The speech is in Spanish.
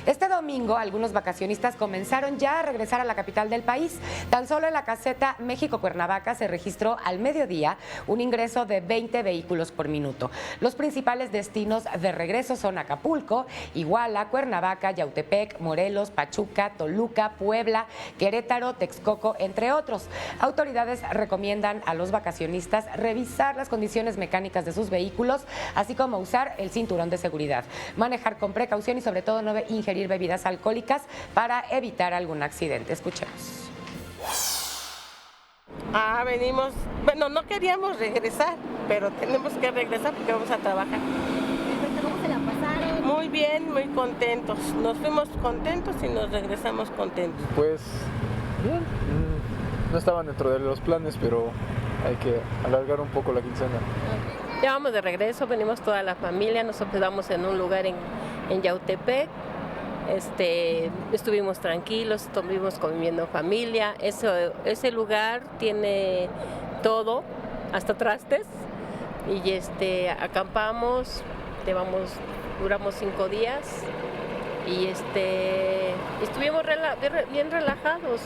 Este domingo, algunos vacacionistas comenzaron ya a regresar a la capital del país. Tan solo en la caseta México-Cuernavaca se registró al mediodía un ingreso de 20 vehículos por minuto. Los principales destinos de regreso son Acapulco, Iguala, Cuernavaca, Yautepec, Morelos, Pachuca, Toluca, Puebla, Querétaro, Texcoco, entre otros. Autoridades recomiendan a los vacacionistas revisar las condiciones mecánicas de sus vehículos, así como usar el cinturón de seguridad, manejar con precaución y sobre todo no ingerir bebidas alcohólicas para evitar algún accidente. Escuchemos. Venimos, bueno, no queríamos regresar, pero tenemos que regresar porque vamos a trabajar. ¿Cómo se la pasaron? Muy bien, muy contentos. Nos fuimos contentos y nos regresamos contentos. Pues bien, no estaban dentro de los planes, pero hay que alargar un poco la quincena. Ya vamos de regreso, venimos toda la familia, nos hospedamos en un lugar en Yautepec. Estuvimos tranquilos, estuvimos conviviendo familia. Ese lugar tiene todo, hasta trastes, y acampamos, duramos 5 días y estuvimos bien relajados.